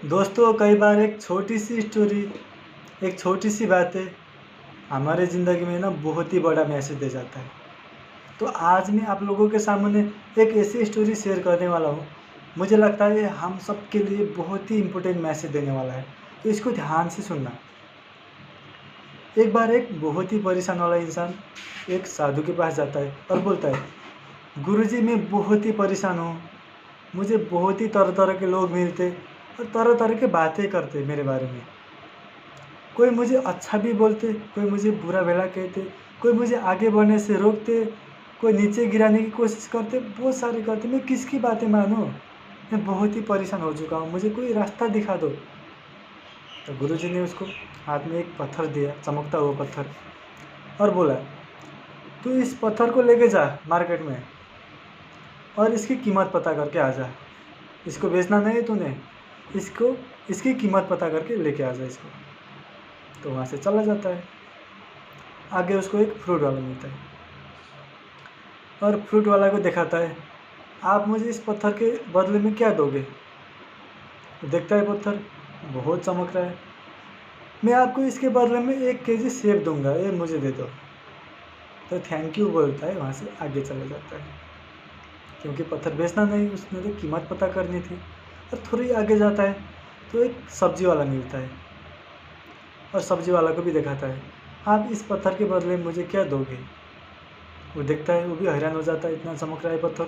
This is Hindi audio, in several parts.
दोस्तों, कई बार एक छोटी सी स्टोरी, एक छोटी सी बातें हमारे ज़िंदगी में ना बहुत ही बड़ा मैसेज दे जाता है। तो आज मैं आप लोगों के सामने एक ऐसी स्टोरी शेयर करने वाला हूँ। मुझे लगता है ये हम सब के लिए बहुत ही इम्पोर्टेंट मैसेज देने वाला है। तो इसको ध्यान से सुनना। एक बार एक बहुत ही परेशान वाला इंसान एक साधु के पास जाता है और बोलता है, गुरुजी मैं बहुत ही परेशान हूँ। मुझे बहुत ही तरह तरह के लोग मिलते और तरह तरह की बातें करते मेरे बारे में। कोई मुझे अच्छा भी बोलते, कोई मुझे बुरा भला कहते, कोई मुझे आगे बढ़ने से रोकते, कोई नीचे गिराने की कोशिश करते, बहुत सारे करते। मैं किसकी बातें मानूँ? मैं बहुत ही परेशान हो चुका हूँ, मुझे कोई रास्ता दिखा दो। तो गुरुजी ने उसको हाथ में एक पत्थर दिया, चमकता हुआ पत्थर, और बोला, तू इस पत्थर को लेके जा मार्केट में और इसकी कीमत पता करके आ जा। इसको बेचना नहीं है तूने, इसकी कीमत पता करके लेके आ जा इसको। तो वहाँ से चला जाता है। आगे उसको एक फ्रूट वाला मिलता है और फ्रूट वाला को दिखाता है, आप मुझे इस पत्थर के बदले में क्या दोगे? तो देखता है पत्थर बहुत चमक रहा है, मैं आपको इसके बदले में 1 केजी सेब दूंगा, ये मुझे दे दो। तो थैंक यू बोलता है, वहाँ से आगे चला जाता है, क्योंकि पत्थर बेचना नहीं, उसने तो कीमत पता करनी थी। और थोड़ी आगे जाता है तो एक सब्जी वाला मिलता है और सब्जी वाला को भी दिखाता है, आप इस पत्थर के बदले में मुझे क्या दोगे? वो देखता है, वो भी हैरान हो जाता है, इतना चमक रहा है पत्थर।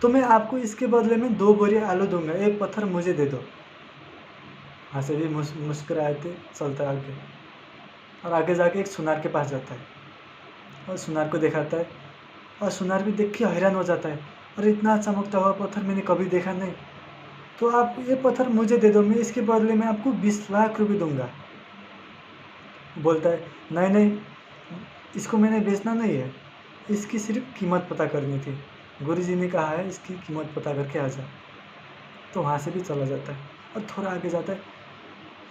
तो मैं आपको इसके बदले में 2 बोरी आलू दूंगा, एक पत्थर मुझे दे दो। वहाँ से भी मुस्कुराते चलता है आगे, और आगे जाके एक सुनार के पास जाता है और सुनार को दिखाता है, और सुनार भी देख के हैरान हो जाता है, और इतना चमकता हुआ पत्थर मैंने कभी देखा नहीं। तो आप ये पत्थर मुझे दे दो, मैं इसके बदले में आपको 20 लाख रुपये दूंगा। बोलता है, नहीं नहीं, इसको मैंने बेचना नहीं है, इसकी सिर्फ कीमत पता करनी थी। गुरुजी ने कहा है इसकी कीमत पता करके आ जा। तो वहाँ से भी चला जाता है और थोड़ा आगे जाता है,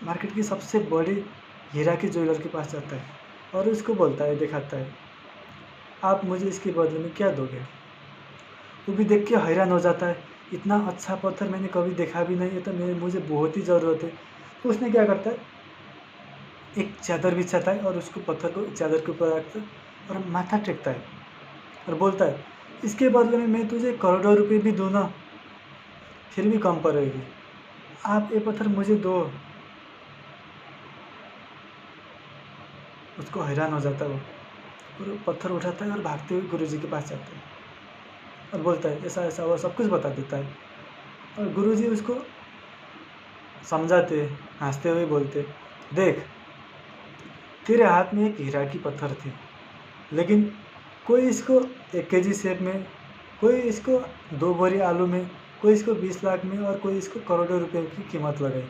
मार्केट की सबसे बड़ी हीरा की ज्वेलर के पास जाता है और उसको बोलता है, दिखाता है, आप मुझे इसके बदले में क्या दोगे? वो भी देख के हैरान हो जाता है, इतना अच्छा पत्थर मैंने कभी देखा भी नहीं है, तो मुझे बहुत ही ज़रूरत है। तो उसने क्या करता है, एक चादर बिछाता है और उसको पत्थर को चादर के ऊपर रखता है और माथा टेकता है और बोलता है, इसके बदले में मैं तुझे करोड़ों रुपए भी दूँ ना, फिर भी कम पड़ेगी, आप ये पत्थर मुझे दो। उसको हैरान हो जाता है वो, और वो पत्थर उठाता है और भागते हुए गुरुजी के पास जाता है और बोलता है, ऐसा ऐसा वो सब कुछ बता देता है। और गुरुजी उसको समझाते, हंसते हुए बोलते, देख, तेरे हाथ में एक हीरा की पत्थर थी, लेकिन कोई इसको 1 केजी सेब में, कोई इसको 2 बोरी आलू में, कोई इसको 20 लाख में, और कोई इसको करोड़ों रुपए की कीमत लगाई।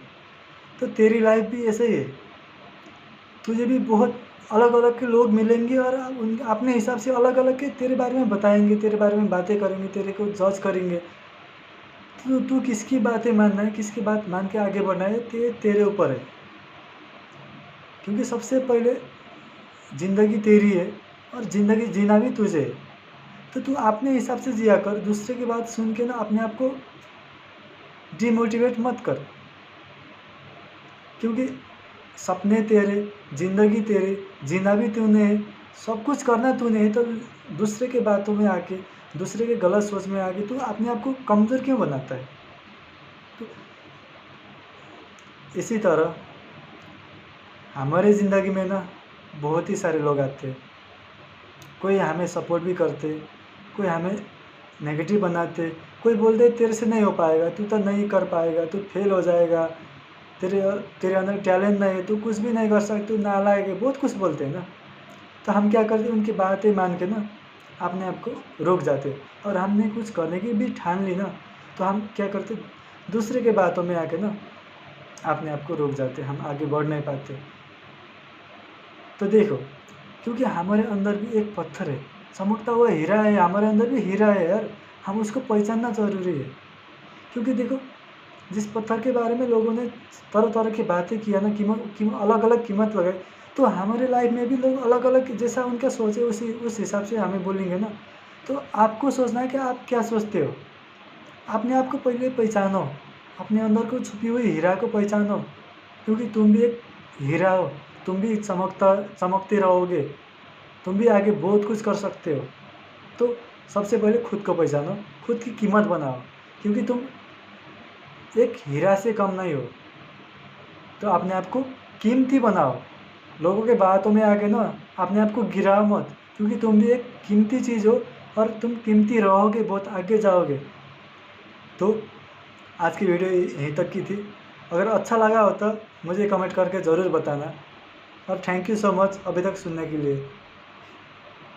तो तेरी लाइफ भी ऐसे ही है, तुझे भी बहुत अलग अलग के लोग मिलेंगे और उन अपने हिसाब से अलग अलग के तेरे बारे में बताएंगे, तेरे बारे में बातें करेंगे, तेरे को जज करेंगे। तो तू किसकी बातें मानना है, किसकी बात मान के आगे बढ़ना है, तेरे ऊपर है। क्योंकि सबसे पहले ज़िंदगी तेरी है और ज़िंदगी जीना भी तुझे है। तो तू अपने हिसाब से जिया कर, दूसरे की बात सुन के ना अपने आप को डिमोटिवेट मत कर। क्योंकि सपने तेरे, ज़िंदगी तेरे, जीना भी तूने है, सब कुछ करना तूने है। तो दूसरे के बातों में आके, दूसरे के गलत सोच में आके तू अपने आप को कमज़ोर क्यों बनाता है? तो इसी तरह हमारे ज़िंदगी में ना बहुत ही सारे लोग आते हैं। कोई हमें सपोर्ट भी करते, कोई हमें नेगेटिव बनाते, कोई बोलते तेरे से नहीं हो पाएगा, तू तो नहीं कर पाएगा, तू फेल हो जाएगा, तेरे तेरे अंदर टैलेंट नहीं है, तू कुछ भी नहीं कर सकता, तू नालायक है, बहुत कुछ बोलते हैं ना। तो हम क्या करते हैं, उनकी बातें मान के ना अपने आप को रोक जाते, और हमने कुछ करने की भी ठान ली ना, तो हम क्या करते, दूसरे के बातों में आके ना अपने आप को रोक जाते, हम आगे बढ़ नहीं पाते। तो देखो, क्योंकि हमारे अंदर भी एक पत्थर है, चमकता हुआ हीरा है, हमारे अंदर भी हीरा है यार, हम उसको पहचानना ज़रूरी है। क्योंकि देखो, जिस पत्थर के बारे में लोगों ने तरह तरह की बातें किया ना, अलग अलग कीमत लगाई, तो हमारे लाइफ में भी लोग अलग अलग जैसा उनका सोचे उस हिसाब से हमें बोलेंगे ना। तो आपको सोचना है कि आप क्या सोचते हो, अपने आप को पहले पहचानो, अपने अंदर को छुपी हुई हीरा को पहचानो, क्योंकि तुम भी एक हीरा हो। तुम भी चमकते रहोगे। तुम भी आगे बहुत कुछ कर सकते हो। तो सबसे पहले खुद को पहचानो, खुद की कीमत बनाओ, क्योंकि तुम एक हीरा से कम नहीं हो। तो अपने आप को कीमती बनाओ। लोगों के बातों में आके ना अपने आप को गिराओ मत, क्योंकि तुम भी एक कीमती चीज़ हो और तुम कीमती रहोगे, बहुत आगे जाओगे। तो आज की वीडियो यहीं तक की थी। अगर अच्छा लगा हो तो मुझे कमेंट करके ज़रूर बताना, और थैंक यू सो मच अभी तक सुनने के लिए।